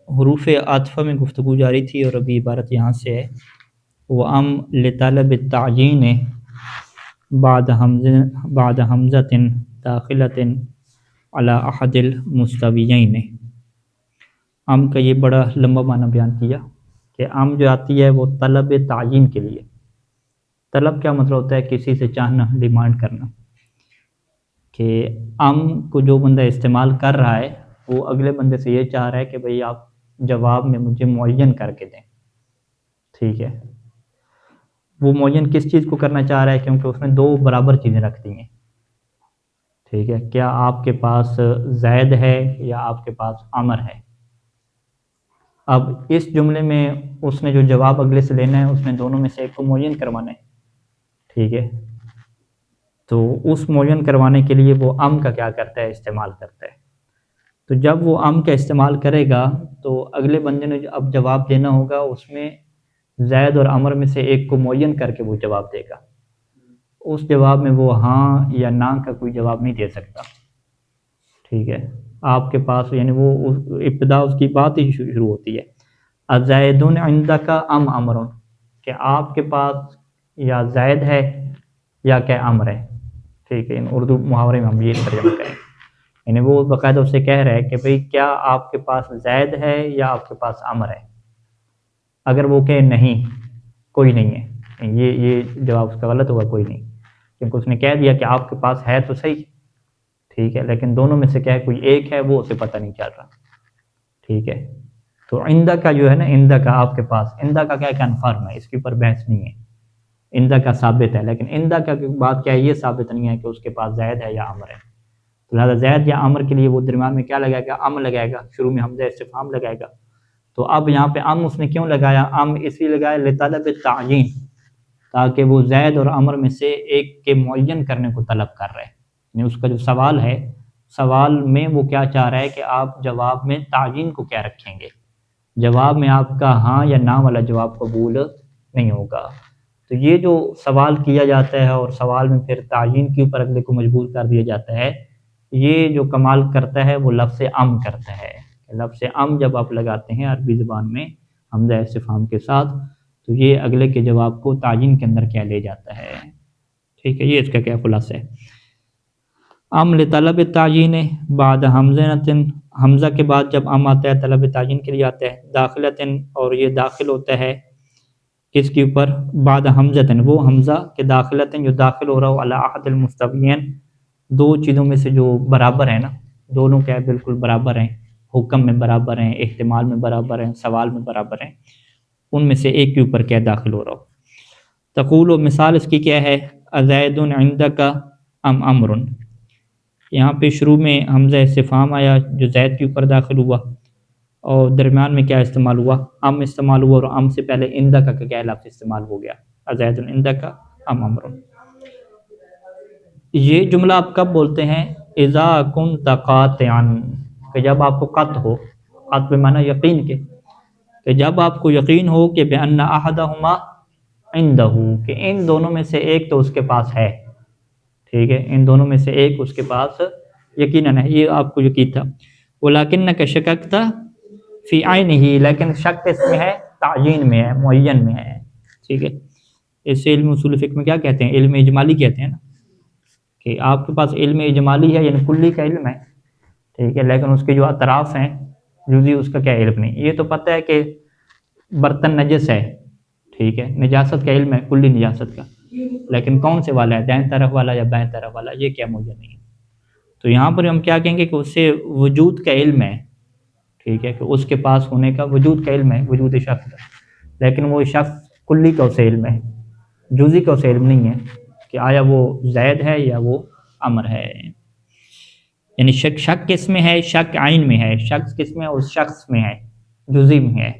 حروف عاطفہ میں گفتگو جاری تھی اور ابھی عبارت یہاں سے ہے وَأَمْ لِطَلَبِ التَّعْجِينِ بعد حمزة داخلة على أحد المستويين۔ ام کا یہ بڑا لمبا معنی بیان کیا کہ ام جو آتی ہے وہ طلب تعین کے لیے۔ طلب کیا مطلب ہوتا ہے؟ کسی سے چاہنا، ڈیمانڈ کرنا، کہ ام کو جو بندہ استعمال کر رہا ہے وہ اگلے بندے سے یہ چاہ رہا ہے کہ بھئی آپ جواب میں مجھے معین کر کے دیں، ٹھیک ہے۔ وہ معین کس چیز کو کرنا چاہ رہا ہے؟ کیونکہ اس نے دو برابر چیزیں رکھ دی ہیں، ٹھیک ہے۔ کیا آپ کے پاس زید ہے یا آپ کے پاس عمر ہے؟ اب اس جملے میں اس نے جو جواب اگلے سے لینا ہے اس نے دونوں میں سے ایک کو معین کروانا ہے، ٹھیک ہے۔ تو اس معین کروانے کے لیے وہ ام کا کیا کرتا ہے؟ استعمال کرتا ہے۔ تو جب وہ ام کا استعمال کرے گا تو اگلے بندے نے اب جواب دینا ہوگا، اس میں زید اور عمر میں سے ایک کو معین کر کے وہ جواب دے گا۔ اس جواب میں وہ ہاں یا نہ کا کوئی جواب نہیں دے سکتا، ٹھیک ہے۔ آپ کے پاس یعنی وہ ابتدا اس کی بات ہی شروع ہوتی ہے ازیدن عندک ام عمر، کہ آپ کے پاس یا زید ہے یا کہ عمر ہے، ٹھیک ہے۔ اردو محاورے میں ہم یہ ترجمہ کریں، یعنی وہ باقاعدہ اسے کہہ رہا ہے کہ بھئی کیا آپ کے پاس زید ہے یا آپ کے پاس عمر ہے؟ اگر وہ کہے نہیں، کوئی نہیں ہے، یہ جواب اس کا غلط ہوگا، کوئی نہیں، کیونکہ اس نے کہہ دیا کہ آپ کے پاس ہے تو صحیح، ٹھیک ہے، لیکن دونوں میں سے کیا ہے کوئی ایک ہے، وہ اسے پتہ نہیں چل رہا، ٹھیک ہے۔ تو عندہ کا جو ہے نا، عندہ کا آپ کے پاس، عندہ کا کیا کنفرم ہے، اس کے اوپر بحث نہیں ہے، عندہ کا ثابت ہے، لیکن عندہ کا بات کیا ہے، یہ ثابت نہیں ہے کہ اس کے پاس زید ہے یا عمر ہے۔ لہٰذا زید یا عمر کے لیے وہ درمیان میں کیا لگائے گا؟ ام لگائے گا، شروع میں حمزہ استفہام لگائے گا۔ تو اب یہاں پہ ام اس نے کیوں لگایا؟ ام اس لیے لگایا لطلب التعیین، تاکہ وہ زید اور عمر میں سے ایک کے معین کرنے کو طلب کر رہے ہیں، یعنی اس کا جو سوال ہے، سوال میں وہ کیا چاہ رہا ہے کہ آپ جواب میں تعیین کو کیا رکھیں گے، جواب میں آپ کا ہاں یا نہ والا جواب قبول نہیں ہوگا۔ تو یہ جو سوال کیا جاتا ہے اور سوال میں پھر تعیین کے اوپر اگلے کو مجبور کر دیا جاتا ہے، یہ جو کمال کرتا ہے وہ لفظ ام کرتا ہے۔ لفظ ام جب آپ لگاتے ہیں عربی زبان میں حمزہ استفہام کے ساتھ، تو یہ اگلے کے جواب کو تعیین کے اندر کیا لے جاتا ہے، ٹھیک ہے۔ یہ اس کا کیا خلاصہ ہے؟ ام لطلب تعیین بعد حمزہ، حمزہ کے بعد جب ام آتا ہے طلب تعیین کے لیے آتا ہے، داخلتن، اور یہ داخل ہوتا ہے کس کے اوپر؟ بعد حمزتن، وہ حمزہ کہ داخلتن جو داخل ہو رہا ہو علی احد المستویین، دو چیزوں میں سے جو برابر ہیں نا، دونوں کیا بالکل برابر ہیں، حکم میں برابر ہیں، احتمال میں برابر ہیں، سوال میں برابر ہیں، ان میں سے ایک کے اوپر کیا داخل ہو رہا ہو۔ تقول، و مثال اس کی کیا ہے؟ ازید عندک ام عمر، یہاں پہ شروع میں حمزہ استفہام آیا جو زید کے اوپر داخل ہوا، اور درمیان میں کیا استعمال ہوا؟ ام استعمال ہوا، اور ام سے پہلے عندک کا کیا لفظ استعمال ہو گیا؟ ازید عندک ام عمر۔ یہ جملہ آپ کب بولتے ہیں؟ اذا کنت قاطعا، کہ جب آپ کو قطع ہو، قطع بمعنی یقین کے، کہ جب آپ کو یقین ہو کہ بأن احدہما عندہ، کہ ان دونوں میں سے ایک تو اس کے پاس ہے، ٹھیک ہے، ان دونوں میں سے ایک اس کے پاس یقیناً ہے، یہ آپ کو یقین تھا۔ وَلَكِنَّكَ شَكَكْتَ فِي عَيْنِهِ، لیکن شک اس میں ہے، تعیین میں ہے، معین میں ہے، ٹھیک ہے۔ اسے علم اصول فقہ میں کیا کہتے ہیں؟ علم اجمالی کہتے ہیں نا، کہ آپ کے پاس علم اجمالی ہے، یعنی کلی کا علم ہے، ٹھیک ہے، لیکن اس کے جو اطراف ہیں جزئی، اس کا کیا علم نہیں۔ یہ تو پتہ ہے کہ برتن نجس ہے، ٹھیک ہے، نجاست کا علم ہے، کلی نجاست کا، لیکن کون سے والا ہے، دائیں طرف والا یا بائیں طرف والا، یہ کیا معین نہیں ہے۔ تو یہاں پر ہم کیا کہیں گے کہ اسے وجود کا علم ہے، ٹھیک ہے، کہ اس کے پاس ہونے کا وجود کا علم ہے، وجود شخص کا، لیکن وہ شخص کلی کا اسے علم ہے، جزئی کا اسے علم نہیں ہے کہ آیا وہ زید ہے یا وہ عمر ہے۔ یعنی شک کس میں ہے؟ شک عین میں ہے، شخص کس میں ہے؟ اس شخص میں ہے، جزئی میں ہے،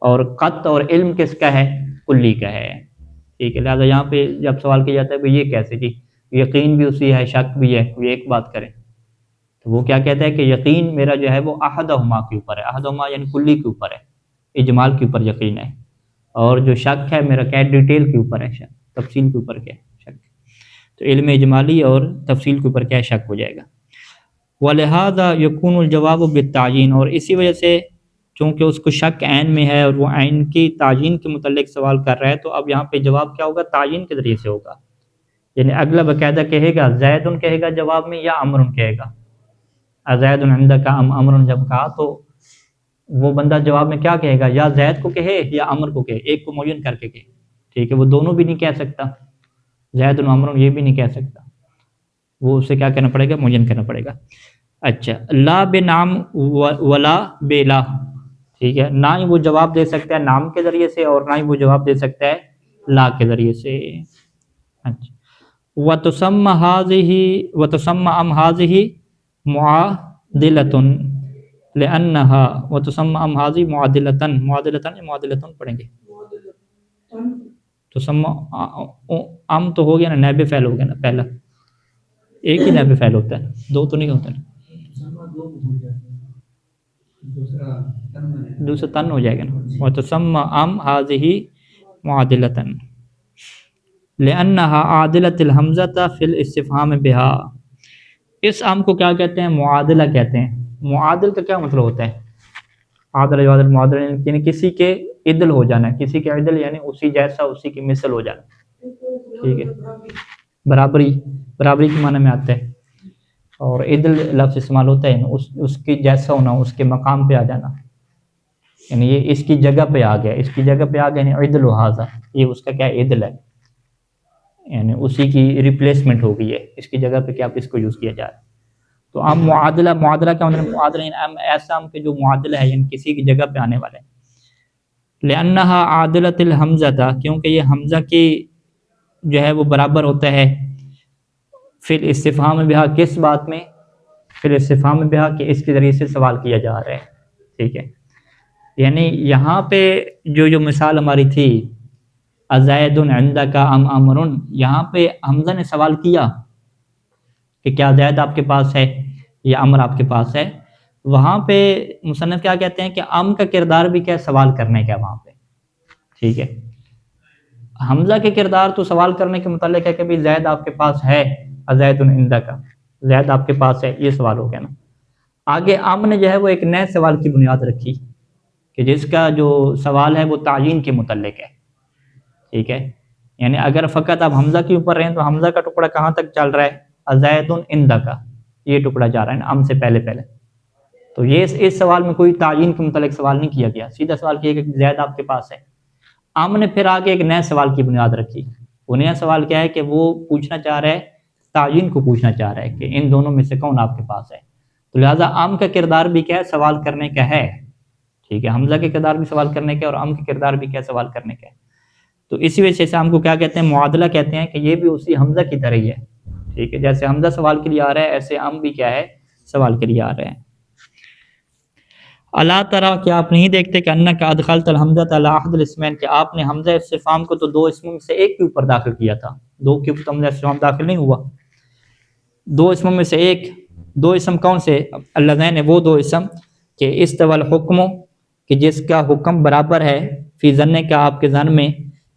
اور قطع اور علم کس کا ہے؟ کلی کا ہے، ٹھیک ہے۔ لہٰذا یہاں پہ جب سوال کیا جاتا ہے کہ یہ کیسے جی، یقین بھی اسی ہے، شک بھی ہے، کوئی ایک بات کرے، تو وہ کیا کہتا ہے کہ یقین میرا جو ہے وہ احدہما کے اوپر ہے، احدہما یعنی کلی کے اوپر ہے، اجمال کے اوپر یقین ہے، اور جو شک ہے میرا کیا ہے؟ ڈیٹیل کے اوپر ہے، شک تفصیل کے اوپر کیا ہے؟ شک۔ تو علم اجمالی اور تفصیل کے اوپر کیا ہے؟ شک ہو جائے گا۔ وَلِهَذَا يَكُونُ الْجَوَابُ بِالتَّعْيِينِ، اور اسی وجہ سے چونکہ اس کو شک عین میں ہے اور وہ عین کی تعین کے متعلق سوال کر رہا ہے، تو اب یہاں پہ جواب کیا ہوگا؟ تعین کے ذریعے سے ہوگا. یعنی اگلا باقاعدہ کہے گا زید کہے گا جواب میں، یا امر کہے گا. ازید عندک ام امر جب کہا تو وہ بندہ جواب میں کیا کہے گا؟ یا زید کو کہے یا امر کو کہے، ایک کو معین کر کے کہے. ٹھیک ہے، وہ دونوں بھی نہیں کہہ سکتا، زید امر یہ بھی نہیں کہہ سکتا، وہ اسے کیا کرنا پڑے گا؟ معین کرنا پڑے گا. اچھا، لا بے نام ولا بے لا. ٹھیک ہے، نہ ہی وہ جواب دے سکتا ہے نام کے ذریعے سے، اور نہ ہی وہ جواب دے سکتا ہے لا کے ذریعے سے. اچھا، وَتُسَمَّ هَذِهِ وَتُسَمَّ أَمْ هَذِهِ مُعَادِلَةٌ لِأَنَّهَا وَتُسَمَّ أَمْ هَذِهِ مُعَادِلَةً معادلتن پڑھیں گے. تسمى ام تو ہو گیا نا، نیب فعل ہو گیا نا پہلا، ایک ہی نیب فعل ہوتا ہے، دو تو نہیں ہوتا نا، دوسرا تن ہو جائے گا نا. وَتُسَمَّ أَمْ هَذِهِ مُعَادِلَةً لِأَنَّهَا عَادِلَةِ الْحَمْزَةَ فِي الْاِسْتِفْهَامِ بِهَا. اس ام کو کیا کہتے ہیں؟ معادلہ کہتے ہیں. معادل کا کیا مطلب ہوتا ہے؟ عادل جوادل معادل یعنی کسی کے عدل ہو جانا، کسی کے عدل یعنی اسی جیسا، اسی کی مثل ہو جانا. ٹھیک ہے، برابری، برابری کے معنی میں آتا ہے. اور عدل لفظ استعمال ہوتا ہے اس کی جیسا ہونا، اس کے مقام پہ آ جانا، یعنی یہ اس کی جگہ پہ آ گیا، اس کی جگہ پہ آ گیا، یعنی عدل و حاضہ، یہ اس کا کیا عدل ہے، یعنی اسی کی ریپلیسمنٹ ہو گئی ہے، اس کی جگہ پہ کیا اس کو یوز کیا جا رہا ہے. تو ام معادلہ، معادلہ کیا مطلب؟ معادلہ یعنی ایسا ام کے جو معادلہ ہے، یعنی کسی کی جگہ پہ آنے والے. لأنها عادلۃ الحمزہ، کیونکہ یہ حمزہ کی جو ہے وہ برابر ہوتا ہے. فی الاستفہام بہا، کس بات میں؟ فی الاستفہام بہا، کہ اس کے ذریعے سے سوال کیا جا رہا ہے. ٹھیک ہے، یعنی یہاں پہ جو مثال ہماری تھی ازید عندک ام امر، یہاں پہ حمزہ نے سوال کیا کہ کیا زید آپ کے پاس ہے یا امر آپ کے پاس ہے. وہاں پہ مصنف کیا کہتے ہیں کہ ام کا کردار بھی کیا سوال کرنے کا وہاں پہ. ٹھیک ہے، حمزہ کے کردار تو سوال کرنے کے متعلق ہے کہ بھی زید آپ کے پاس ہے، ازید عندک، زید آپ کے پاس ہے، یہ سوال ہو گیا نا. آگے ام نے جو ہے وہ ایک نئے سوال کی بنیاد رکھی کہ جس کا جو سوال ہے وہ تعین کے متعلق ہے. ٹھیک ہے، یعنی اگر فقط آپ حمزہ کے اوپر رہیں تو حمزہ کا ٹکڑا کہاں تک چل رہا ہے؟ ازید عندک، یہ ٹکڑا جا رہا ہے نا ام سے پہلے پہلے. تو یہ اس سوال میں کوئی تعین کے متعلق سوال نہیں کیا گیا، سیدھا سوال کیا کہ زید آپ کے پاس ہے. ام نے پھر آگے ایک نئے سوال کی بنیاد رکھی. وہ نیا سوال کیا ہے کہ وہ پوچھنا چاہ رہا ہے، تعین کو پوچھنا چاہ رہا ہے کہ ان دونوں میں سے کون آپ کے پاس ہے. تو لہٰذا ام کا کردار بھی کیا ہے؟ سوال کرنے کا ہے. ٹھیک ہے، حمزہ کے کردار بھی سوال کرنے کا ہے اور ام کے کردار بھی کیا سوال کرنے کا ہے. تو اسی وجہ سے ہم کو کیا کہتے ہیں؟ معادلہ کہتے ہیں کہ یہ بھی اسی حمزہ کی طرح ہی ہے. ٹھیک ہے، جیسے حمزہ سوال کے لیے آ رہا ہے ایسے ام بھی کیا ہے؟ سوال کے لیے آ رہے ہیں. اللہ ترى، کیا آپ نہیں دیکھتے کہ انک ادخلت الحمزۃ علی احد الاسمین، کہ آپ نے حمزہ استفہام کو تو دو اسموں میں سے ایک کے اوپر داخل کیا تھا، دو کے اوپر حمزہ استفہام داخل نہیں ہوا، دو اسموں میں سے ایک. دو اسم کون سے؟ اللذین، وہ دو اسم کہ استوى الحکم، کہ جس کا حکم برابر ہے، فی ظن کا آپ کے ظن میں،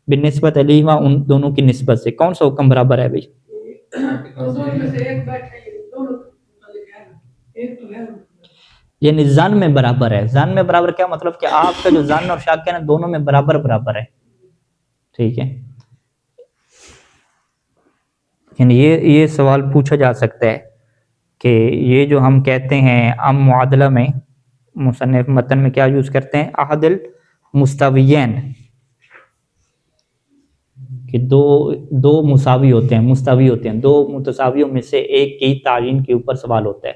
بالنسبت علیہما، ان دونوں کی نسبت سے. کون سا حکم برابر ہے بھائی؟ یعنی ظن میں برابر ہے. ظن میں برابر کیا مطلب؟ کہ آپ کا جو ظن اور شک ہے نا دونوں میں برابر برابر ہے. ٹھیک ہے، یعنی یہ سوال پوچھا جا سکتا ہے کہ یہ جو ہم کہتے ہیں ام معادلہ میں مصنف متن میں کیا یوز کرتے ہیں؟ احد المستویین، کہ دو مساوی ہوتے ہیں، مستوی ہوتے ہیں، دو متساویوں میں سے ایک کی تعین کے اوپر سوال ہوتا ہے.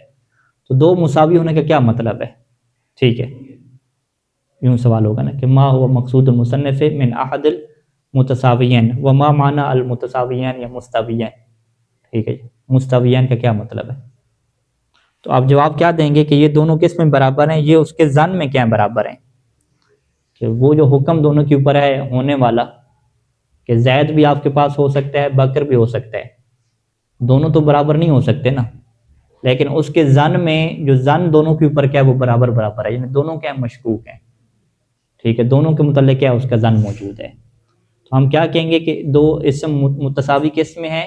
تو دو مساوی ہونے کا کیا مطلب ہے؟ ٹھیک ہے، یوں سوال ہوگا نا کہ ما ہوا مقصود المصنف من احد المتساویین وما معنی المتساویین یا مستویین. ٹھیک ہے، مستویین کا کیا مطلب ہے؟ تو آپ جواب کیا دیں گے کہ یہ دونوں کس میں برابر ہیں؟ یہ اس کے ظن میں کیا برابر ہیں، کہ وہ جو حکم دونوں کے اوپر ہے ہونے والا کہ زید بھی آپ کے پاس ہو سکتا ہے، بکر بھی ہو سکتا ہے، دونوں تو برابر نہیں ہو سکتے نا، لیکن اس کے ظن میں جو ظن دونوں کے اوپر کیا ہے وہ برابر برابر ہے، یعنی دونوں کیا مشکوک ہیں. ٹھیک ہے، دونوں کے متعلق کیا اس کا ظن موجود ہے. تو ہم کیا کہیں گے کہ دو اسم متساوی کس میں ہے؟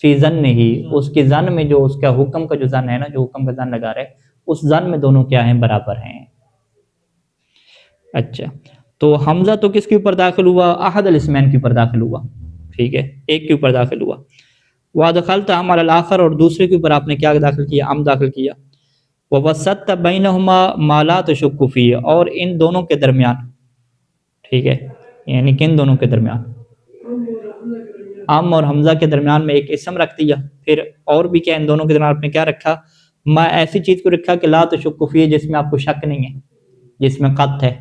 فی ظن ہی، اس کے ظن میں، جو اس کا حکم کا جو ظن ہے نا، جو حکم کا ظن لگا رہے، اس ظن میں دونوں کیا ہیں؟ برابر ہیں. اچھا، تو حمزہ تو کس کے اوپر داخل ہوا؟ احد الاسمین کے اوپر داخل ہوا، ٹھیک ہے، ایک کے اوپر داخل ہوا۔ وَأَدْخَلْتَ عَمَلَ الْآخَرَ، اور دوسرے کے اوپر آپ نے کیا داخل کیا؟ ام داخل کیا۔ وَوَسَّطْتَ بَيْنَهُمَا مَا لَا تَشُكُّ فِيهِ، اور ان دونوں کے درمیان، ٹھیک ہے، یعنی کن دونوں کے درمیان؟ ام اور حمزہ کے درمیان میں ایک اسم رکھ دیا، پھر اور بھی کیا ان دونوں کے درمیان آپ نے کیا رکھا؟ ما ایسی چیز کو رکھا کہ لا تشک فیہ، جس میں آپ کو شک نہیں ہے، جس میں قط ہے۔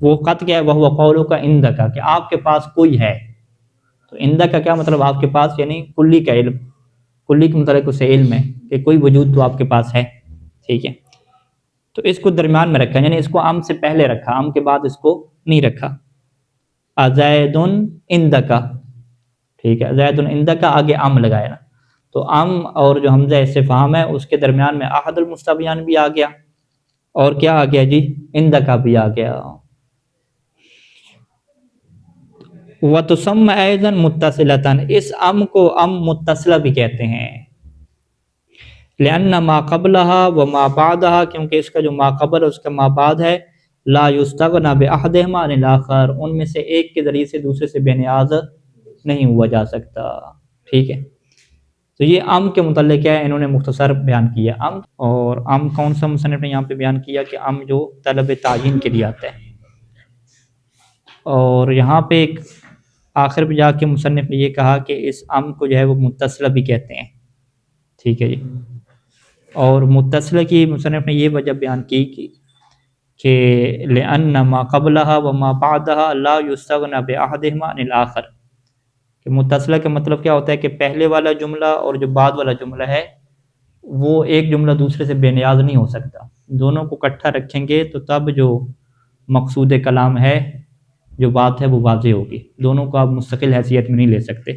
وہ قط کیا ہے؟ وہ قولک عندک، کہ آپ کے پاس کوئی ہے۔ تو عندک کا کیا مطلب؟ آپ کے پاس، یعنی کلی کا علم، کلی کے متعلق اس سے علم ہے کہ کوئی وجود تو آپ کے پاس ہے، ٹھیک ہے۔ تو اس کو درمیان میں رکھا، یعنی اس کو ام سے پہلے رکھا، ام کے بعد اس کو نہیں رکھا۔ ازید عندک، ٹھیک ہے، زید عندک آگے ام لگایا نا، تو ام اور جو حمزہ استفہام ہے اس کے درمیان میں احد المستبیان بھی آ گیا، اور کیا آ گیا جی؟ عندک بھی آ گیا۔ وَتُسَمَّ أَيْضًا مُتَّصِلَةً، اس ام کو ام متصلہ بھی کہتے ہیں۔ لِأَنَّ مَا قَبْلَهَا وَمَا بَعْدَهَا، کیونکہ اس کا جو ما قبل اور اس کا ما بعد ہے، لا يُسْتَغْنَى بِأَحَدِهِمَا عَنِ الْآخَرِ، ان میں سے ایک کے ذریعے سے دوسرے سے بے نیاز نہیں ہوا جا سکتا، ٹھیک ہے۔ تو یہ ام کے متعلق کیا ہے، انہوں نے مختصر بیان کیا ام۔ اور ام کون سا مصنف نے یہاں پہ بیان کیا کہ ام جو طلب تعین کے لیے آتا ہے۔ اور یہاں پہ ایک آخر پہ جا کے مصنف نے یہ کہا کہ اس ام کو جو ہے وہ متصلہ بھی کہتے ہیں، ٹھیک ہے جی۔ اور متصلہ کی مصنف نے یہ وجہ بیان کی کہ لِأَنَّ مَا قَبْلَهَا وَمَا بَعْدَهَا لَا يُسْتَغْنَى بِأَحَدِهِمَا عَنِ الْآخَرِ، کہ متصلہ کا مطلب کیا ہوتا ہے کہ پہلے والا جملہ اور جو بعد والا جملہ ہے وہ ایک جملہ دوسرے سے بے نیاز نہیں ہو سکتا، دونوں کو اکٹھا رکھیں گے تو تب جو مقصود کلام ہے، جو بات ہے، وہ واضح ہوگی، دونوں کو آپ مستقل حیثیت میں نہیں لے سکتے۔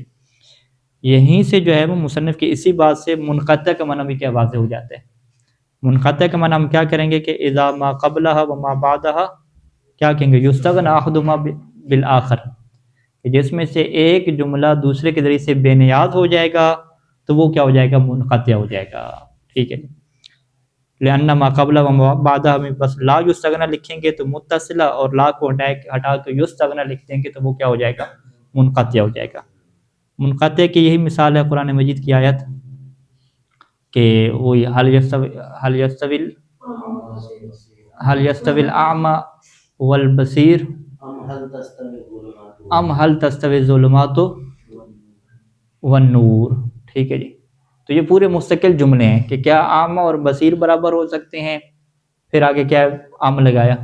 یہیں سے جو ہے وہ مصنف کی اسی بات سے منقطع کا معنی بھی کیا واضح ہو جاتا ہے۔ منقطع کا معنی ہم کیا کریں گے کہ اذا ما قبلها وما بعدها، کیا کہیں گے؟ یستغنى احدهما بالآخر، کہ جس میں سے ایک جملہ دوسرے کے ذریعے سے بے نیاز ہو جائے گا تو وہ کیا ہو جائے گا؟ منقطع ہو جائے گا، ٹھیک ہے۔ لأن ما قبل وما بعدها میں بس لا یستغنى لکھیں گے تو متصلہ، اور لا کو ہٹا کے یستغنى لکھ دیں گے تو وہ کیا ہو جائے گا؟ منقطع ہو جائے گا۔ منقطع کی یہی مثال ہے قرآن مجید کی آیت کہ وہی هل يستوي الأعمى والبصير ام هل تستوي الظلمات والنور، ٹھیک ہے جی۔ تو یہ پورے مستقل جملے ہیں کہ کیا اعمى اور بصیر برابر ہو سکتے ہیں، پھر آگے کیا ام لگایا،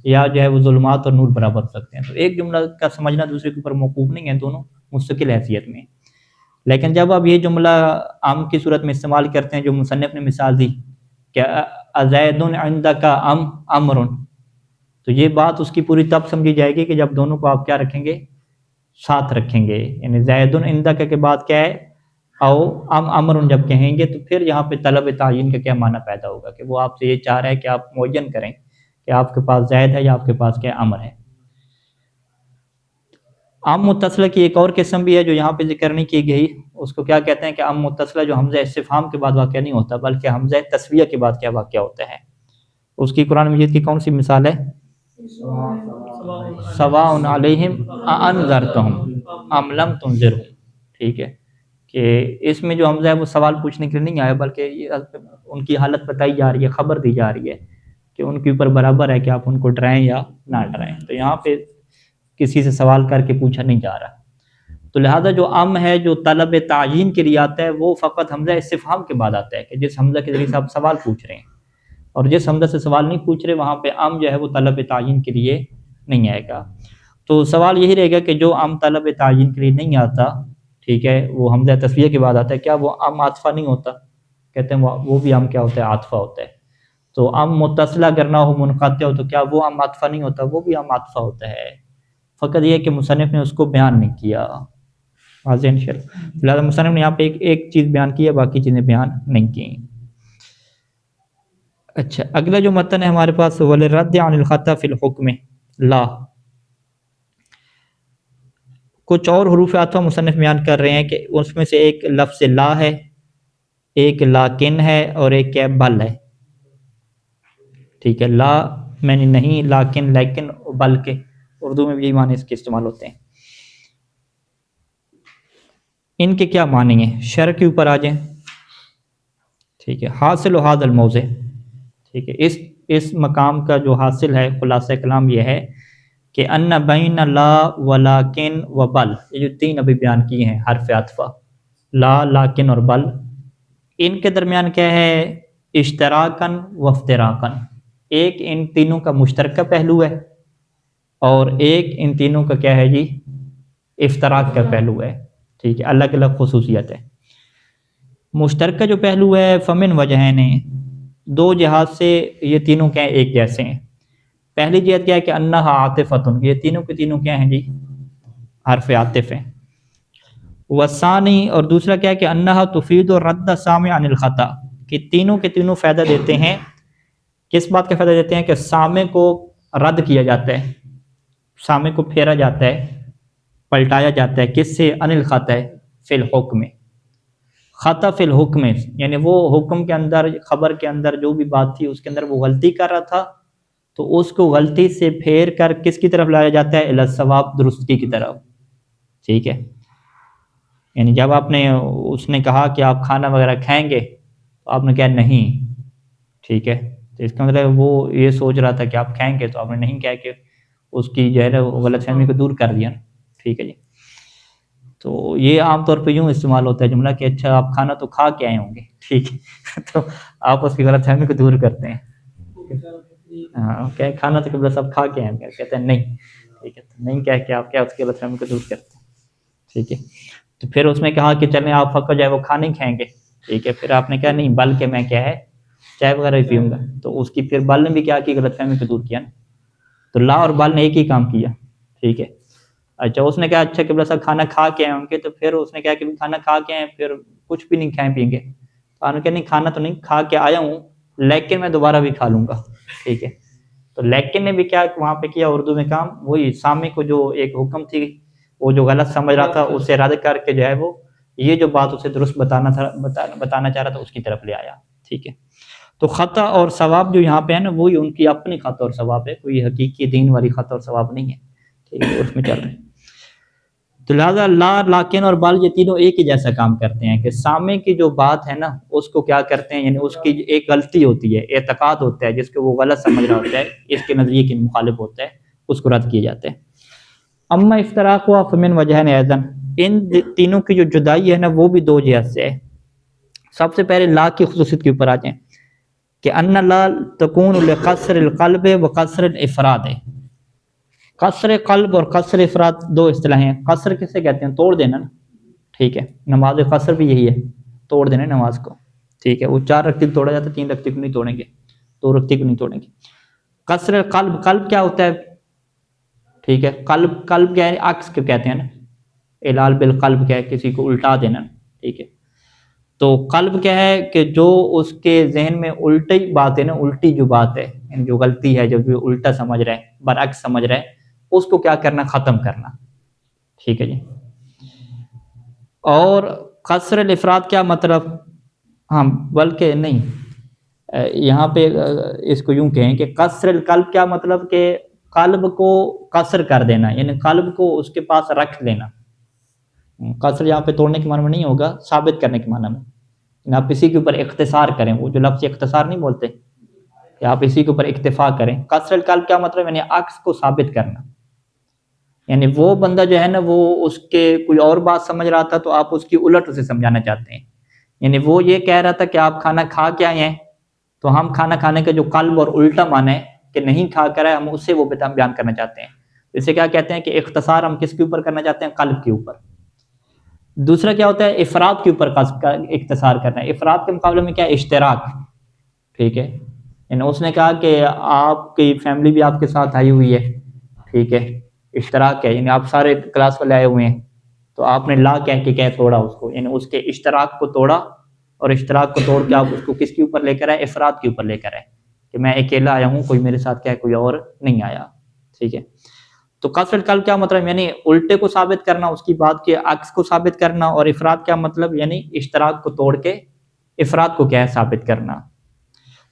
یا جو ہے وہ ظلمات اور نور برابر ہو سکتے ہیں۔ تو ایک جملہ کا سمجھنا دوسرے کے اوپر موقوف نہیں ہے، دونوں مستقل حیثیت میں۔ لیکن جب آپ یہ جملہ ام کی صورت میں استعمال کرتے ہیں جو مصنف نے مثال دی کہ ازید عندک ام امر، تو یہ بات اس کی پوری تب سمجھی جائے گی کہ جب دونوں کو آپ کیا رکھیں گے؟ ساتھ رکھیں گے، یعنی زید عندک کے بعد کیا ہے؟ او ام امر جب کہیں گے تو پھر یہاں پہ طلب تعین کا کیا معنی پیدا ہوگا کہ وہ آپ سے یہ چاہ رہا ہے کہ آپ معین کریں کہ آپ کے پاس زید ہے یا آپ کے پاس کیا امر ہے۔ ام متصلہ کی ایک اور قسم بھی ہے جو یہاں پہ ذکر نہیں کی گئی، اس کو کیا کہتے ہیں کہ ام متصلہ جو حمزہ استفہام کے بعد واقع نہیں ہوتا بلکہ حمزہ تسویہ کے بعد کیا واقع ہوتا ہے۔ اس کی قرآن مجید کی کون سی مثال ہے؟ سواء علیہم اانذرتہم ام لم تنذرہم، ٹھیک ہے، کہ اس میں جو حمزہ ہے وہ سوال پوچھنے کے لیے نہیں آیا بلکہ یہ ان کی حالت بتائی جا رہی ہے، خبر دی جا رہی ہے کہ ان کے اوپر برابر ہے کہ آپ ان کو ڈرائیں یا نہ ڈرائیں۔ تو یہاں پہ کسی سے سوال کر کے پوچھا نہیں جا رہا، تو لہذا جو ام ہے جو طلب تعین کے لیے آتا ہے وہ فقط حمزہ استفہام کے بعد آتا ہے کہ جس حمزہ کے ذریعے سے آپ سوال پوچھ رہے ہیں، اور جس حمزہ سے سوال نہیں پوچھ رہے وہاں پہ ام جو ہے وہ طلب تعین کے لیے نہیں آئے گا۔ تو سوال یہی رہے گا کہ جو ام طلب تعین کے لیے نہیں آتا، ٹھیک ہے، وہ حمزہ تسویہ کے بعد آتا ہے، کیا وہ ام عاطفہ نہیں ہوتا؟ کہتے ہیں وہ بھی ام کیا ہوتا ہے؟ عاطفہ ہوتا ہے۔ تو ام متصلہ اگر نہ ہو، منقطع ہو، تو کیا وہ ام عاطفہ نہیں ہوتا؟ وہ بھی ام عاطفہ ہوتا ہے، فقط یہ کہ مصنف نے اس کو بیان نہیں کیا، واضح انشاءاللہ۔ لہٰذا مصنف نے یہاں پہ ایک چیز بیان کی ہے، باقی چیزیں بیان نہیں کی۔ اچھا، اگلا جو متن ہے ہمارے پاس وَلِلرَّدِّ عَنِ الْخَطَّأِ فِي الْحُكْمِ لا، کچھ اور حروف عطف مصنف بیان کر رہے ہیں کہ اس میں سے ایک لفظ لا ہے، ایک لاکن ہے، اور ایک کیا بل ہے، ٹھیک ہے۔ لا میں نے نہیں، لیکن بلکہ، اردو میں بھی یہی معنی اس کے استعمال ہوتے ہیں۔ ان کے کیا معنی ہیں؟ شرح کے اوپر آ جائیں، ٹھیک ہے۔ حاصل و حاضر الموضع، ٹھیک ہے، اس مقام کا جو حاصل ہے، خلاصہ کلام یہ ہے کہ ان بین لا ولیکن و بل، یہ جو تین ابھی بیان کیے ہیں حرف عطفہ، لا، لیکن اور بل، ان کے درمیان کیا ہے؟ اشتراکن و افتراکن، ایک ان تینوں کا مشترکہ پہلو ہے اور ایک ان تینوں کا کیا ہے جی؟ افتراک کا پہلو ہے، ٹھیک ہے، الگ الگ خصوصیت ہے۔ مشترکہ جو پہلو ہے، فمن وجہین، دو جہات سے یہ تینوں کیا ہیں؟ ایک جیسے ہیں۔ پہلی جہت کیا ہے کہ انہا عاطفتن، یہ تینوں کے تینوں کیا ہیں جی؟ حرف عاطف ہیں۔ والثانی، اور دوسرا کیا ہے کہ انہا تفید رد سامع عن الخطا، کہ تینوں کے تینوں فائدہ دیتے ہیں، کس بات کا فائدہ دیتے ہیں؟ کہ سامع کو رد کیا جاتا ہے، سامع کو پھیرا جاتا ہے، پلٹایا جاتا ہے، کس سے؟ عن الخطا، فی الحکم، خطا فی الحکم، یعنی وہ حکم کے اندر، خبر کے اندر جو بھی بات تھی اس کے اندر وہ غلطی کر رہا تھا، تو اس کو غلطی سے پھیر کر کس کی طرف لایا جاتا ہے؟ الی الصواب، درستی کی طرف، ٹھیک ہے۔ یعنی جب آپ نے، اس نے کہا کہ آپ کھانا وغیرہ کھائیں گے، تو آپ نے کہا نہیں، ٹھیک ہے، تو اس کا مطلب وہ یہ سوچ رہا تھا کہ آپ کھائیں گے، تو آپ نے نہیں کہا، کہ اس کی جو ہے نا غلط فہمی کو دور کر دیا نا، ٹھیک ہے جی۔ تو یہ عام طور پہ یوں استعمال ہوتا ہے جملہ کہ اچھا آپ کھانا تو کھا کے آئے ہوں گے، ٹھیک ہے، تو آپ اس کی غلط فہمی کو دور کرتے ہیں۔ ہاں، کہ کھانا تو قبلہ صاحب کھا کے آئے ہوں گے، کہتے ہیں نہیں، ٹھیک ہے، تو نہیں کہہ کے آپ کیا اس کی غلط فہمی کو دور کرتے ہیں، ٹھیک ہے۔ تو پھر اس میں کہا کہ چلیں آپ فقط جو ہے وہ کھانے کھائیں گے، ٹھیک ہے، پھر آپ نے کہا نہیں بلکہ میں کیا ہے چائے وغیرہ بھی پیوں گا، تو اس کی پھر بل نے بھی کیا کی؟ غلط فہمی کو دور کیا نا، تو لا اور بل نے ایک ہی کام کیا، ٹھیک ہے۔ اچھا اس نے کہا اچھا قبلہ صاحب کھانا کھا کے آئے ہوں گے، تو پھر اس نے کہا کہ کھانا کھا کے آئے پھر کچھ بھی نہیں کھائیں پئیں گے، تو آپ نے کہا نہیں کھانا تو نہیں کھا کے آیا ہوں، لیکن میں دوبارہ بھی کھا لوں گا، ٹھیک ہے۔ تو لیکن نے بھی کیا وہاں پہ کیا اردو میں کام؟ وہی سامع کو جو ایک حکم تھی وہ جو غلط سمجھ رہا تھا اسے رد کر کے جو ہے وہ یہ جو بات اسے درست بتانا چاہ رہا تھا اس کی طرف لے آیا، ٹھیک ہے۔ تو خطا اور ثواب جو یہاں پہ ہے نا، وہی ان کی اپنی خطا اور ثواب ہے، کوئی حقیقی دین والی خطا اور ثواب نہیں ہے، ٹھیک ہے، اس میں چل رہے ہیں۔ تو لہٰذا لا، لیکن اور بل یہ تینوں ایک ہی جیسا کام کرتے ہیں کہ سامع کی جو بات ہے نا اس کو کیا کرتے ہیں؟ یعنی اس کی ایک غلطی ہوتی ہے، اعتقاد ہوتا ہے جس کو وہ غلط سمجھ رہا ہوتا ہے، اس کے نظریے کے مخالف ہوتا ہے، اس کو رد کیا جاتا ہے۔ اما افتراق ہوا فمن وجہین ایضاً، ان تینوں کی جو جدائی ہے نا وہ بھی دو جہت سے ہے۔ سب سے پہلے لا کی خصوصیت کے اوپر آ جائیں کہ ان لا تکون لقصر القلب و قصر الافراد، قصر قلب اور قصر افراد دو اصطلاحیں ہیں۔ قصر کسے کہتے ہیں؟ توڑ دینا نا، ٹھیک ہے، نماز قصر بھی یہی ہے، توڑ دینا نماز کو، ٹھیک ہے، وہ 4 رکعت توڑا جاتا ہے، 3 رکعت کو نہیں توڑیں گے، 2 رکعت کو نہیں توڑیں گے۔ قصر قلب، قلب کیا ہوتا ہے؟ ٹھیک ہے، قلب کیا ہے؟ عکس کے کہتے ہیں نا، الال بالقلب کیا ہے؟ کسی کو الٹا دینا، ٹھیک ہے۔ تو قلب کیا ہے؟ کہ جو اس کے ذہن میں الٹی بات ہے نا، الٹی جو بات ہے، یعنی جو غلطی ہے، جو الٹا سمجھ رہا ہے، برعکس سمجھ رہا ہے، اس کو کیا کرنا؟ ختم کرنا، ٹھیک ہے جی۔ اور قصر الافراد کیا مطلب؟ ہاں بلکہ نہیں، یہاں پہ اس کو یوں کہیں کہ قصر القلب کیا مطلب؟ کہ قلب کو قصر کر دینا، یعنی قلب کو اس کے پاس رکھ دینا۔ قصر یہاں پہ توڑنے کے معنی میں نہیں ہوگا، ثابت کرنے کے معنی میں، یعنی آپ اسی کے اوپر اختصار کریں، وہ جو لفظ اختصار نہیں بولتے کہ آپ اسی کے اوپر اکتفا کریں۔ قصر القلب کیا مطلب؟ یعنی عکس کو ثابت کرنا، یعنی وہ بندہ جو ہے نا وہ اس کے کوئی اور بات سمجھ رہا تھا تو آپ اس کی الٹ اسے سمجھانا چاہتے ہیں، یعنی وہ یہ کہہ رہا تھا کہ آپ کھانا کھا کے آئے ہیں، تو ہم کھانا کھانے کا جو قلب اور الٹا معنی ہے کہ نہیں کھا کر ہے، ہم اس سے وہ بیان کرنا چاہتے ہیں۔ اسے کیا کہتے ہیں کہ اختصار ہم کس کے اوپر کرنا چاہتے ہیں؟ قلب کے اوپر۔ دوسرا کیا ہوتا ہے؟ افراد کے اوپر اختصار کرنا ہے۔ افراد کے مقابلے میں کیا ہے؟ اشتراک، ٹھیک ہے، یعنی اس نے کہا کہ آپ کی فیملی بھی آپ کے ساتھ آئی ہوئی ہے، ٹھیک ہے، اشتراک ہے، یعنی آپ سارے کلاس والے آئے ہوئے ہیں، تو آپ نے لا کہہ کے کیا توڑا اس کو، یعنی اس کے اشتراک کو توڑا، اور اشتراک کو توڑ کے آپ اس کو کس کے اوپر لے کر آئے؟ افراد کے اوپر لے کر آئے، کہ میں اکیلا آیا ہوں، کوئی میرے ساتھ کیا ہے، کوئی اور نہیں آیا، ٹھیک ہے۔ تو قصر القلب کیا مطلب؟ یعنی الٹے کو ثابت کرنا، اس کی بات کے عکس کو ثابت کرنا، اور افراد کیا مطلب؟ یعنی اشتراک کو توڑ کے افراد کو کیا ہے؟ ثابت کرنا۔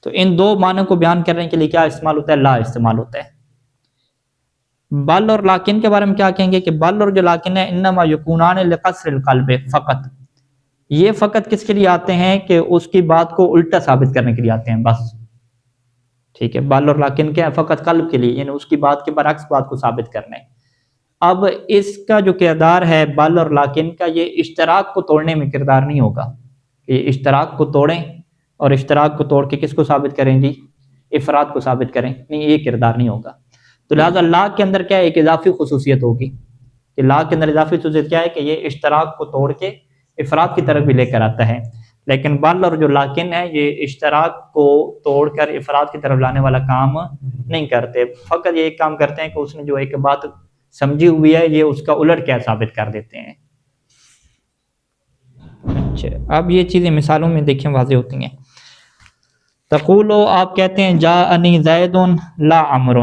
تو ان دو معنی کو بیان کرنے کے لیے کیا استعمال ہوتا ہے؟ لا استعمال ہوتا ہے۔ بل اور لاکن کے بارے میں کیا کہیں گے کہ بل اور جو لاکن ہے انما یکونان لقصر القلب، فقط یہ فقط کس کے لیے آتے ہیں کہ اس کی بات کو الٹا ثابت کرنے کے لیے آتے ہیں بس، ٹھیک ہے۔ بل اور لاکن کیا ہے؟ فقط قلب کے لیے، یعنی اس کی بات کے برعکس بات کو ثابت کرنا ہے۔ اب اس کا جو کردار ہے بل اور لاکن کا، یہ اشتراک کو توڑنے میں کردار نہیں ہوگا، یہ اشتراک کو توڑیں اور اشتراک کو توڑ کے کس کو ثابت کریں جی؟ افراد کو ثابت کریں، نہیں، یہ کردار نہیں ہوگا۔ تو لہٰذا لا کے اندر کیا ہے؟ ایک اضافی خصوصیت ہوگی کہ لا کے اندر اضافی خصوصیت کیا ہے کہ یہ اشتراک کو توڑ کے افراد کی طرف بھی لے کر آتا ہے، لیکن بل اور جو لاکن ہے یہ اشتراک کو توڑ کر افراد کی طرف لانے والا کام نہیں کرتے، فقط یہ ایک کام کرتے ہیں کہ اس نے جو ایک بات سمجھی ہوئی ہے یہ اس کا الٹ کیا ثابت کر دیتے ہیں۔ اچھا، اب یہ چیزیں مثالوں میں دیکھیں واضح ہوتی ہیں۔ تقولو، آپ کہتے ہیں جاءنی زید لا عمر،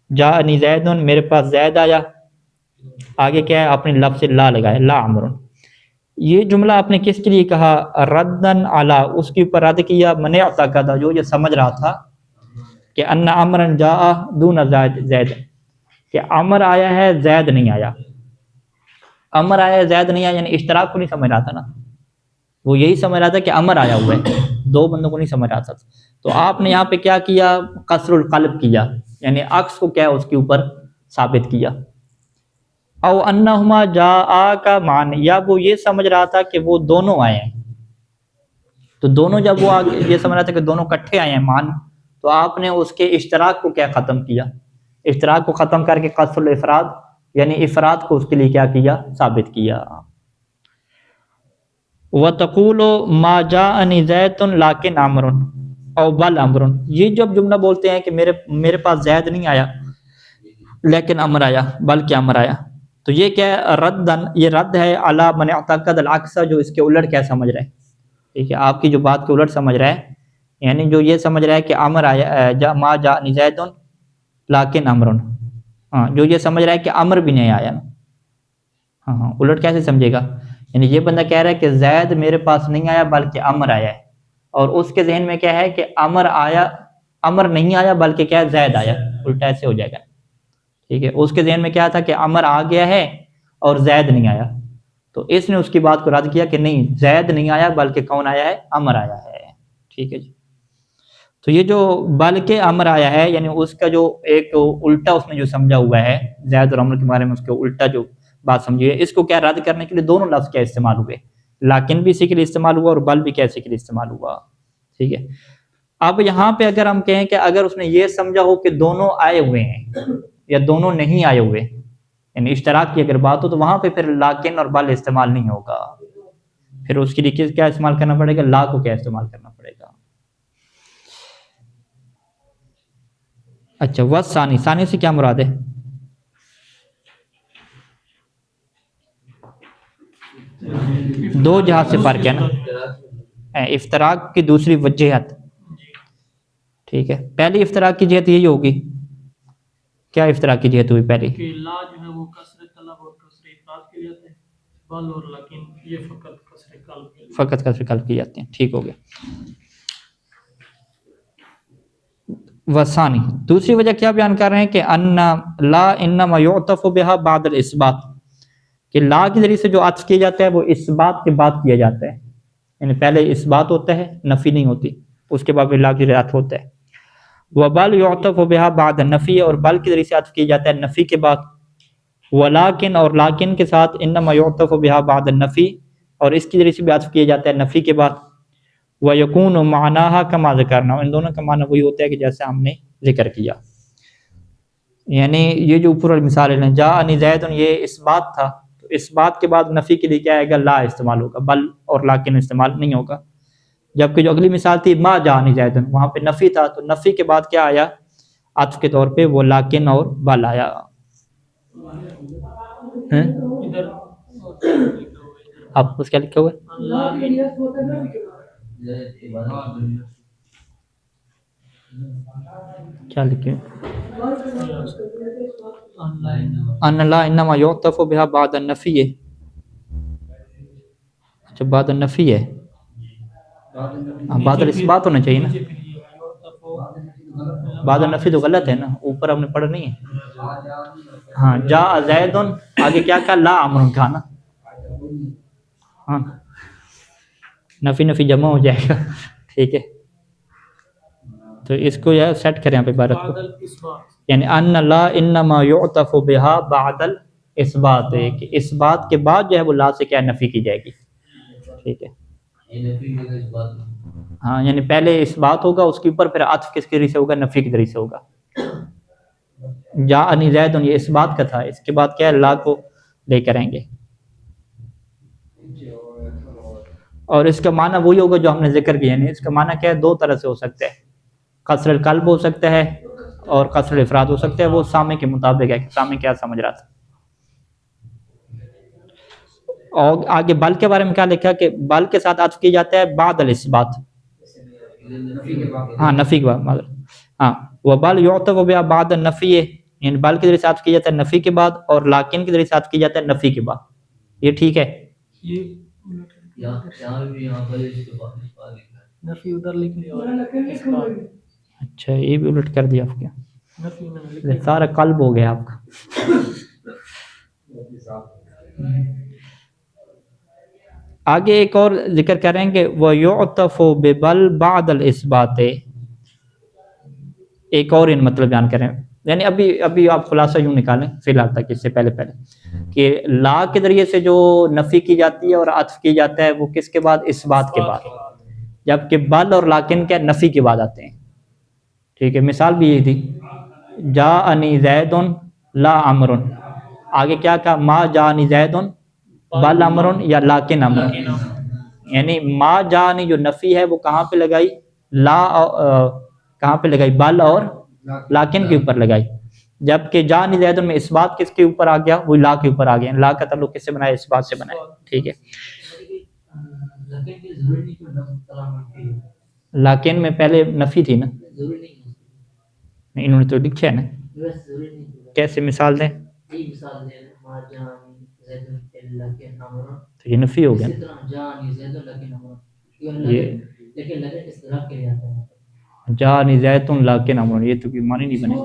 جاءنی زید، میرے پاس زید آیا، آگے کیا ہے؟ آپ نے لفظ لا لگایا، لا عمر۔ یہ جملہ آپ نے کس کے لیے کہا؟ ردن علی، اس کے اوپر رد کیا، من اعتقد، جو یہ سمجھ رہا تھا کہ ان عمرا جاء دون زید، کہ عمر آیا ہے زید نہیں آیا، عمر آیا ہے زید نہیں آیا، یعنی اشتراک کو نہیں سمجھ رہا تھا نا، وہ یہی سمجھ رہا تھا کہ عمر آیا ہوا ہے، دو بندوں کو نہیں سمجھ رہا تھا۔ تو آپ نے یہاں پہ کیا کیا؟ قصر القلب کیا، یعنی عکس کو کیا اس کے اوپر ثابت کیا۔ او انہما جاء کا معنی، یا وہ یہ سمجھ رہا تھا کہ وہ دونوں آئے ہیں، تو دونوں جب وہ یہ سمجھ رہا تھا کہ دونوں کٹھے آئے ہیں مان، تو آپ نے اس کے اشتراک کو کیا ختم کیا؟ اشتراک کو ختم کر کے قصر الافراد، یعنی افراد کو اس کے لیے کیا کیا؟ ثابت کیا۔ وَتَقُولُ مَا جَاءَنِي زَيْدٌ لَكِنْ عَمْرٌ او بل عمر، یہ جب جملہ بولتے ہیں کہ میرے پاس زید نہیں آیا لیکن عمر آیا، بلکہ عمر آیا، تو یہ کیا ہے؟ ردن، یہ رد ہے علی من اعتقد العکس، جو اس کے الٹ کیا سمجھ رہا ہے، ٹھیک ہے، آپ کی جو بات کے الٹ سمجھ رہا ہے، یعنی جو یہ سمجھ رہا ہے کہ عمر آیا، ما جاءنی زید لیکن عمر، ہاں، جو یہ سمجھ رہا ہے کہ عمر بھی نہیں آیا نا، ہاں، الٹ کیسے سمجھے گا؟ یعنی یہ بندہ کہہ رہا ہے کہ زید میرے پاس نہیں آیا بلکہ عمر آیا ہے، اور اس کے ذہن میں کیا ہے کہ عمر آیا، عمر نہیں آیا بلکہ کیا ہے؟ زید آیا، الٹا ایسے ہو جائے گا، ٹھیک ہے۔ اس کے ذہن میں کیا تھا کہ عمر آ گیا ہے اور زید نہیں آیا، تو اس نے اس کی بات کو رد کیا کہ نہیں، زید نہیں آیا بلکہ کون آیا ہے؟ عمر آیا ہے، ٹھیک ہے جی۔ تو یہ جو بلکہ عمر آیا ہے، یعنی اس کا جو ایک الٹا اس نے جو سمجھا ہوا ہے زید اور عمر کے بارے میں، اس کے الٹا جو بات سمجھی ہے، اس کو کیا رد کرنے کے لیے دونوں لفظ کیا استعمال ہوئے؟ لیکن بھی اسی کے لیے استعمال ہوا اور بل بھی کیسے کے لیے استعمال ہوا، ٹھیک ہے۔ اب یہاں پہ اگر ہم کہیں کہ اگر اس نے یہ سمجھا ہو کہ دونوں آئے ہوئے ہیں یا دونوں نہیں آئے ہوئے، یعنی اشتراک کی اگر بات ہو، تو وہاں پہ پھر لاکن اور بل استعمال نہیں ہوگا، پھر اس کے لیے کیا استعمال کرنا پڑے گا؟ لا کو کیا استعمال کرنا پڑے گا۔ اچھا، وثانی، ثانی سے کیا مراد ہے؟ دو جہات سے فرق ہے نا، افتراق کی دوسری وجہت، ٹھیک ہے۔ پہلی افتراق کی جہت یہی ہوگی، کیا افتراق کی جہت ہوئی پہلی؟ کہ لا جو ہے وہ کسر طلب اور کسر افراد کے لیے آتے ہیں، بل اور لیکن یہ فقط کسر قلب کے لیے، فقط کسر قلب کی جاتے ہیں، ٹھیک ہو گیا۔ وثانی، دوسری وجہ کیا بیان کر رہے ہیں کہ ان لا انما یعطف بها بعد الاثبات، کہ لا کے ذریعے سے جو عطف کیا جاتا ہے وہ اثبات کے بعد کیا جاتا ہے، یعنی پہلے اثبات ہوتا ہے، نفی نہیں ہوتی، اس کے بعد پھر لا کے ذریعے عطف ہوتا ہے۔ وبل یعطف بها بعد النفی، اور بل کے ذریعے سے عطف کیا جاتا ہے نفی کے بعد۔ ولیکن، اور لیکن کے ساتھ انما یعطف بها بعد النفی، اور اس کے ذریعے سے بھی عطف کیا جاتا ہے نفی کے بعد۔ وَيَكُونُ مَعْنَاهَا كَمَا ذَكَرْنَا، ان دونوں کا معنی وہی ہوتا ہے کہ جیسے ہم نے ذکر کیا، یعنی یہ جو اوپر والی مثال ہے جاءنی زید، یہ اس بات تھا، تو اس بات کے بعد نفی کے لیے کیا آئے گا؟ لا استعمال ہوگا، بل اور لیکن استعمال نہیں ہوگا۔ جبکہ جو اگلی مثال تھی ما جاءنی زید، وہاں پہ نفی تھا، تو نفی کے بعد کیا آیا عطف کے طور پہ؟ وہ لیکن اور بل آیا۔ ادھر آپ اس کیا لکھا ہوا ہے؟ کیا لکھے؟ ان لا انما یعطف بها بعد النفی ہے، اچھا بعد النفی ہے، بعد الاثبات ہونا چاہیے نا، بعد نفی تو غلط ہے نا، اوپر ہم نے پڑھا نہیں ہے. ہاں جا زیدن، آگے کیا کہا؟ لا امر کہا نا. ہاں نفی نفی جمع ہو جائے گا. ٹھیک ہے، تو اس کو یہ سیٹ کریں یہاں پہ عبارت بعد کو، الاثبات. یعنی ان لا انما یعطف بها بعد الاثبات، ہے کہ اس بات کے بعد جو ہے وہ لا سے کیا نفی کی جائے گی. ٹھیک ہے، ہاں یعنی پہلے اس بات ہوگا، اس کے اوپر پھر عطف کس کے ذریعے سے ہوگا؟ نفی کے ذریعے سے ہوگا. جاءنی زید، یہ اس بات کا تھا، اس کے بعد کیا ہے؟ لا کو لے کر آئیں گے. اور اس کا معنی وہی ہوگا جو ہم نے ذکر کیا، یعنی اس کا معنی کیا ہے؟ دو طرح سے ہو سکتا ہے، قصر القلب ہو سکتا ہے اور قصر افراد ہو سکتا ہے. وہ سامع کے مطابق ہے کہ سامع کیا سمجھ رہا تھا. اور آگے بل کے بارے میں کیا لکھا کہ بل کے ساتھ عطف کی جاتا ہے بعد الاثبات. ہاں نفی کے بعد، ہاں وہ بل یعطف بها بعد النفی، یعنی بل کے ذریعے سے عطف کی جاتا ہے نفی کے بعد، اور لاکن کے ذریعے سے عطف کی جاتا ہے نفی کے بعد. یہ ٹھیک ہے؟ یہ نفی ادھر لکھ لیا اور اثبات. اچھا یہ بھی الٹ کر دیا آپ کیا؟ نفی میں نے لکھ لیا. سارا قلب ہو گیا آپ کا. آگے ایک اور ذکر کریں کہ وَيُعْطَفُ بِبَلْ بَعْدَ الْإِثْبَاتِ، ایک اور ان مطلب بیان کریں. یعنی ابھی آپ خلاصہ یوں نکالیں فی الحال تک، اس سے پہلے کہ لا کے ذریعے سے جو نفی کی جاتی ہے اور عطف کی جاتا ہے وہ کس کے بعد؟ اثبات کے بعد، جبکہ بل اور لاکن کیا نفی کے بعد آتے ہیں. ٹھیک ہے، مثال بھی یہی تھی، جاءنی زید لا امر، آگے کیا کہا؟ ما جاءنی زید بل امر یا لاکن امر. یعنی ما جاءنی جو نفی ہے وہ کہاں پہ لگائی؟ لا کہاں پہ لگائی؟ بل اور لاکن کے اوپر لگائی. جبکہ جاءنی زید میں اثبات کس کے اوپر آ گیا؟ وہ لا کے اوپر آ گیا. لا کا تعلق کس سے بنایا؟ اثبات سے بنایا. ٹھیک ہے، لاکن میں پہلے نفی تھی نا، انہوں نے تو لکھا ہے نا. کیسے مثال دیں؟ تو یہ نفی ہو گیا نا. یہ جاءنی زید لاکن امر، یہ تو کوئی معنی نہیں بنے.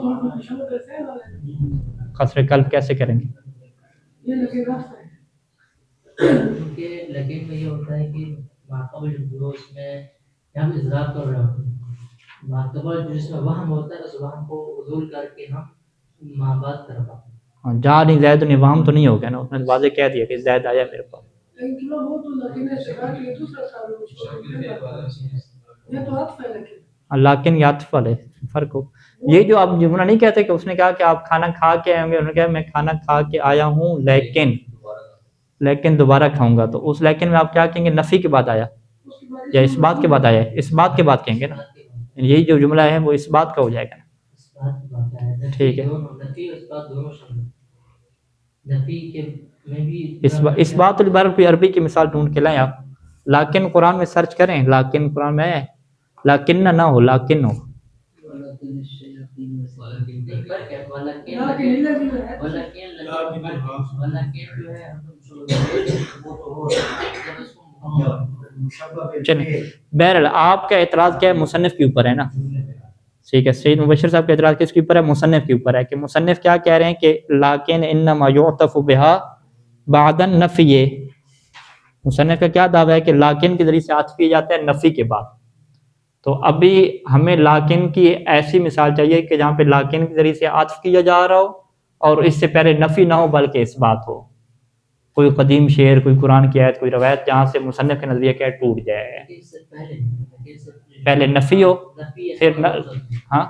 قصر قلب کیسے کریں گے؟ کیونکہ لیکن میں یہ ہوتا ہے کہ ماقبل جو اس میں ہم اضراب کر رہے ہوتے ہیں، ماقبل جس میں وہم ہوتا ہے اس وہم کو عدول کر کے ہم ماں بات کر پاتے ہیں. ہاں جاءنی زید وہم تو نہیں ہو گیا نا، اس نے واضح کہہ دیا کہ زید آیا میرے پاس. لیکن یہ عطف والے فرق ہو. یہ جو آپ جملہ نہیں کہتے کہ اس نے کہا کہ آپ کھانا کھا کے آئیں گے، انہوں نے کہا میں کھانا کھا کے آیا ہوں لیکن دوبارہ کھاؤں گا، تو اس لیکن میں آپ کیا کہیں گے؟ نفی کے بعد آیا یا اس بات کے بعد آیا؟ اس بات کے بعد کہیں گے نا. یہی جو جملہ ہے وہ اس بات کا ہو جائے گا نا. ٹھیک ہے، اس بات العبارت کوئی عربی کی مثال ڈھونڈ کے لائیں آپ. لیکن قرآن میں سرچ کریں، لیکن قرآن میں ہے لیکن نہ ہو، لیکن ہو. چلیں بہرحال آپ کا اعتراض کیا ہے؟ مصنف کے اوپر ہے نا. ٹھیک ہے، سید مبشر صاحب کا اعتراض کس کے اوپر ہے؟ مصنف کے اوپر ہے، کہ مصنف کیا کہہ رہے ہیں کہ لیکن انما یعطف بها بعد النفی. مصنف کا کیا دعویٰ ہے کہ لیکن کے ذریعے سے عطف کیا جاتا ہے نفی کے بعد. تو ابھی ہمیں لیکن کی ایسی مثال چاہیے کہ جہاں پہ لیکن کے ذریعے سے عطف کیا جا رہا ہو اور اس سے پہلے نفی نہ ہو بلکہ اثبات ہو. کوئی قدیم شعر، کوئی قرآن کی آیت، کوئی روایت جہاں سے مصنف کا نظریہ کیا ٹوٹ جائے. پہلے نفی ہو پھر ہاں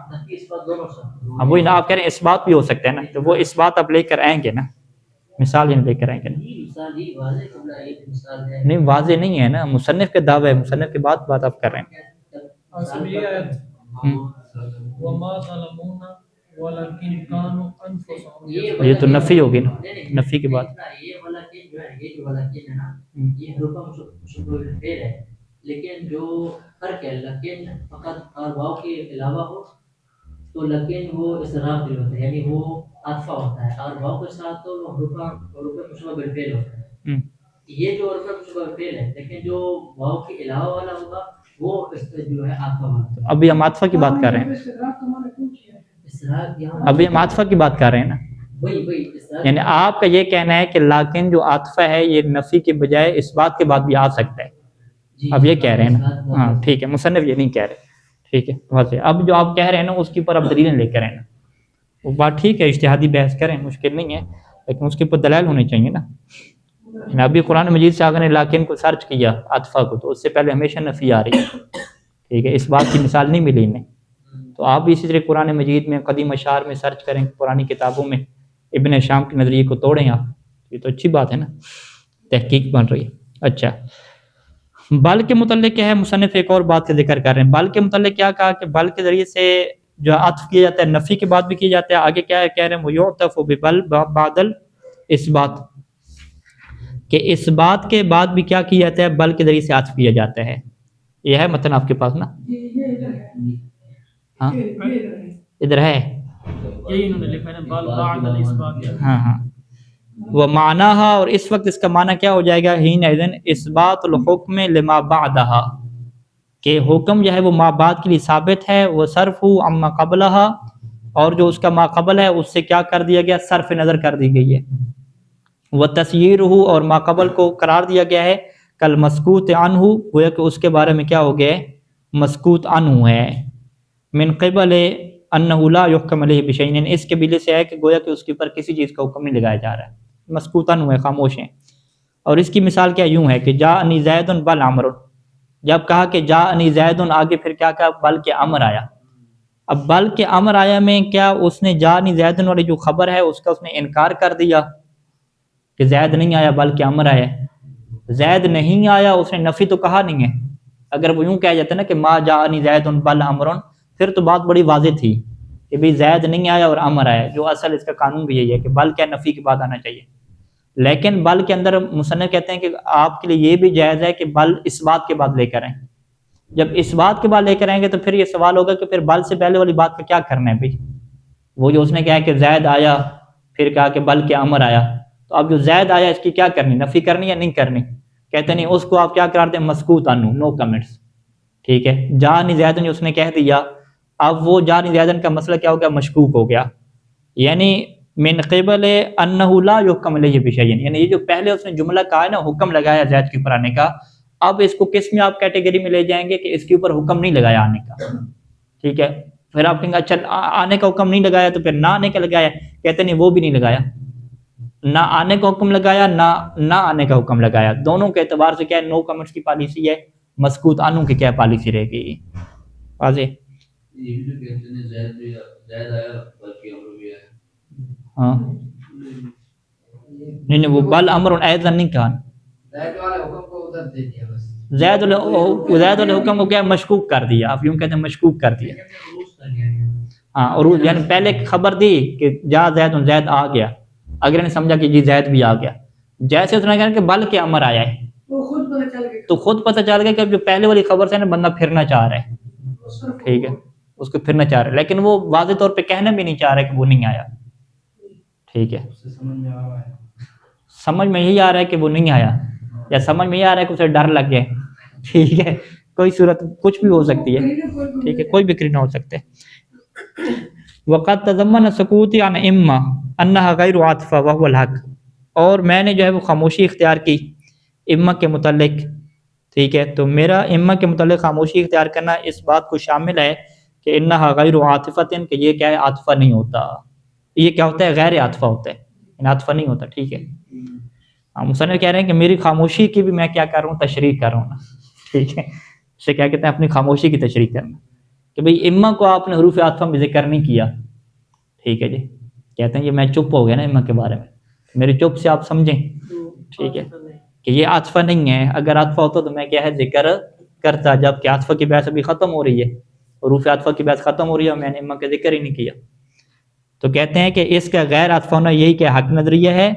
وہی نا آپ کہہ رہے ہیں اثبات بھی ہو سکتا ہے نا، تو وہ اثبات اب لے کر آئیں گے نا، مثال ہی لے کر آئیں گے نا. نہیں واضح نہیں ہے نا، مصنف کا دعویٰ ہے، مصنف کے بعد بات آپ کر رہے ہیں. اصل یہ آیت وما ظلمونا ولكن كانوا انفسهم. یہ تو نفی ہوگی نا، نفی کے بعد. یہ ولکن جو ہے، یہ جو ولکن ہے نا، یہ حروف مشبہ فعل ہے، لیکن جو فرق ہے لیکن فقط اور واو کے علاوہ ہو تو لیکن وہ اضراب بھی ہوتا ہے، یعنی وہ عطفہ ہوتا ہے، اور واو کے ساتھ تو حروف مشبہ بالفعل ہوتا ہے. یہ جو حروف مشبہ بالفعل ہے، لیکن جو واو کے علاوہ والا ہوگا وہ جو ہے آتفا بات ابھی ہم عاطفہ کی بات کر رہے ہیں، اسراق یہاں ابھی ہم عاطفہ کی بات کر رہے ہیں نا. وہی اسراق یعنی آپ کا یہ کہنا ہے کہ لیکن جو عاطفہ ہے یہ نفی کے بجائے اس بات کے بعد بھی آ سکتا ہے، جی اب یہ کہہ رہے ہیں نا. اس بات ہاں ٹھیک ہے، مصنف یہ نہیں کہہ رہے. ٹھیک ہے واضح. اب جو آپ کہہ رہے ہیں نا اس کے اوپر اب دلیلیں لے کر ہیں نا، وہ بات ٹھیک ہے، اجتہادی بحث کریں، مشکل نہیں ہے، لیکن اس کے اوپر دلائل ہونے چاہیے نا. یعنی ابھی قرآن مجید سے اگر نے لیکن کو سرچ کیا عاطفہ کو تو اس سے پہلے ہمیشہ نفی آ رہی ہے. ٹھیک ہے، اس بات کی مثال نہیں ملی انہیں. تو آپ بھی اسی طرح قرآن مجید میں قدیم اشعار میں سرچ کریں، پرانی کتابوں میں ابن شام کے نظریے کو توڑیں آپ. یہ تو اچھی بات ہے نا، تحقیق بن رہی ہے. اچھا، بل کے متعلق کیا ہے؟ مصنف ایک اور بات کا ذکر کر رہے ہیں. بل کے متعلق کیا کہا کہ بل کے ذریعے سے جو عطف کیا جاتا ہے نفی کے بعد بھی کیا جاتا ہے. آگے کیا کہہ رہے ہیں؟ وہ یعطف ببل بعدل اس بات، کہ اس بات کے بعد بھی کیا کیا جاتا ہے؟ بل کے ذریعے سے عطف کیا جاتا ہے. یہ ہے متن آپ کے پاس نا؟ ہاں ادھر ہے. یہی انہوں نے لکھا ہے بال بعد الاثبات. ہاں ہاں. وہ معنی اور اس وقت اس کا معنی کیا ہو جائے گا؟ حین اذن اثبات الحکم لما بعدہا، کہ حکم جو ہے وہ ما بعد کے لیے ثابت ہے. وہ صرف عما قبلہا، اور جو اس کا ما قبل ہے اس سے کیا کر دیا گیا؟ صرف نظر کر دی گئی ہے. وہ تسییرہ، اور ما قبل کو قرار دیا گیا ہے کل مسکوت عنہ، گویا کہ اس کے بارے میں کیا ہو گیا ہے؟ مسکوت عنہ ہے. من قبل انہ لا یحکم علیہ بشیء، اس قبیلے سے ہے کہ گویا کہ اس کے اوپر کسی چیز کا حکم نہیں لگایا جا رہا ہے. مسکوت عنہ ہے، خاموش ہیں. اور اس کی مثال کیا یوں ہے کہ جاءنی زید بل عمر، جب کہا کہ جاءنی زید، آگے پھر کیا کہا؟ بل کے امر آیا. اب بل کے امر آیا میں کیا اس نے جاءنی زید والی جو خبر ہے اس کا اس نے انکار کر دیا کہ زید نہیں آیا بلکہ امر آیا؟ زید نہیں آیا، اس نے نفی تو کہا نہیں ہے. اگر وہ یوں کہہ جاتا نا کہ ما جاءنی زید بل امر، پھر تو بات بڑی واضح تھی کہ بھئی زید نہیں آیا اور امر آیا. جو اصل اس کا قانون بھی یہی ہے کہ بل کیا نفی کے بعد آنا چاہیے. لیکن بل کے اندر مصنف کہتے ہیں کہ آپ کے لیے یہ بھی جائز ہے کہ بل اس بات کے بعد لے کر آئیں. جب اس بات کے بعد لے کر آئیں گے تو پھر یہ سوال ہوگا کہ پھر بل سے پہلے والی بات کا کیا کرنا ہے بھائی؟ وہ جو اس نے کہا کہ زید آیا، پھر کہا کہ بل کے امر آیا، تو اب جو زید آیا اس کی کیا کرنی؟ نفی کرنی یا نہیں کرنی؟ کہتے نہیں، اس کو آپ کیا قرار دیں؟ مسکوت عنہ، نو کمنٹس. ٹھیک ہے، جاءنی زید جو اس نے کہہ دیا، اب وہ جاءنی زید کا مسئلہ کیا ہو گیا؟ مشکوک ہو گیا. یعنی من قبل انہ لا یحکم علیہ بشیء، یعنی یہ جو پہلے اس نے جملہ کہا ہے نا حکم لگایا زید کے اوپر آنے کا، اب اس کو کس میں آپ کیٹیگری میں لے جائیں گے کہ اس کے اوپر حکم نہیں لگایا آنے کا. ٹھیک ہے، پھر آپ کہیں گے اچھا آنے کا حکم نہیں لگایا تو پھر نہ آنے کا لگایا. کہتے نہیں، وہ بھی نہیں لگایا، نہ آنے کا حکم لگایا نہ آنے کا حکم لگایا. دونوں کے اعتبار سے کیا ہے؟ نو کمنٹس کی پالیسی ہے. مسکوت عنہ کی کیا پالیسی رہے گی؟ واضح. ہاں نہیں وہ بل امر ایضا نہیں کہا. زید والے حکم کو کیا مشکوک کر دیا، آپ یوں کہتے ہیں مشکوک کر دیا. ہاں، اور یعنی پہلے خبر دی کہ جا زید آ گیا، اگر نے سمجھا کہ جی زید بھی آ گیا. جیسے اس نے کہا کہ بل کے امر آیا ہے تو خود پتہ چل گیا کہ جو پہلے والی خبر سے نا بندہ پھرنا چاہ رہا ہے. ٹھیک ہے، اس کو پھرنا چاہ رہا ہے، لیکن وہ واضح طور پہ کہنا بھی نہیں چاہ رہا ہے کہ وہ نہیں آیا. ٹھیک ہے، سمجھ میں یہی آ رہا ہے کہ وہ نہیں آیا، یا سمجھ میں یہ آ رہا ہے کہ اسے ڈر لگ گیا. ٹھیک ہے، کوئی صورت کچھ بھی ہو سکتی ہے. ٹھیک ہے، کوئی بھی کرینہ ہو سکتے. وقت تضمن سکوتی عن اما انہا غیر عاطفہ وہو الحق، اور میں نے جو ہے وہ خاموشی اختیار کی اما کے متعلق. ٹھیک ہے، تو میرا اما کے متعلق خاموشی اختیار کرنا اس بات کو شامل ہے کہ انہا غیر عاطفۃ، کہ یہ کیا ہے؟ عاطفہ نہیں ہوتا. یہ کیا ہوتا ہے؟ غیر عاطفہ ہوتا ہے، عاطفہ نہیں ہوتا. ٹھیک ہے، مصنف کہہ رہے ہیں کہ میری خاموشی کی بھی میں کیا کر رہا ہوں؟ تشریح کر رہا ہوں نا. ٹھیک ہے، اسے کیا کہتے ہیں؟ اپنی خاموشی کی تشریح کرنا، کہ بھئی اما کو آپ نے حروف عاطفہ میں ذکر نہیں کیا. ٹھیک ہے جی، کہتے ہیں یہ میں چپ ہو گیا نا اما کے بارے میں، میری چپ سے آپ سمجھیں. ٹھیک ہے، کہ یہ عاطفہ نہیں ہے. اگر عاطفہ ہوتا تو میں کیا ہے ذکر کرتا، جب کہ عاطفہ کی بحث ابھی ختم ہو رہی ہے، حروف عاطفہ کی بحث ختم ہو رہی ہے اور میں نے اما کا ذکر ہی نہیں کیا. تو کہتے ہیں کہ اس کا غیر عاطفہ ہونا یہی کہ حق نظریہ ہے.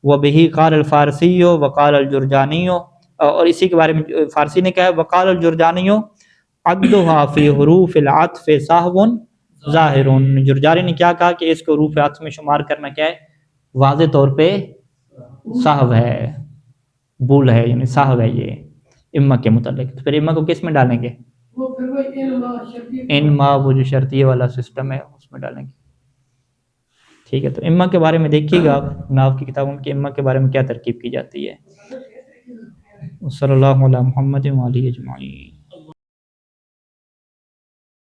وبہ قال الفارسی وقال الجرجانی، اور اسی کے بارے میں فارسی نے کہا ہے وقال الجرجانی عدھا فی حروف العطف سہو ظاہر. جرجانی نے کیا کہا کہ اس کو حروف عطف میں شمار کرنا کیا ہے؟ واضح طور پہ سہو ہے، بھول ہے، یعنی سہو ہے یہ اما کے متعلق. تو پھر اما کو کس میں ڈالیں گے؟ وہ پھر وہی ان ما شرطیہ ان ما وہ جو شرطیہ والا سسٹم ہے اس میں ڈالیں گے. ٹھیک ہے، تو اما کے بارے میں دیکھیے گا آپ ناف کی کتابوں میں کہ اما کے بارے میں کیا ترکیب کی جاتی ہے. صلی اللہ علیہ محمد و علیہ اجمعین.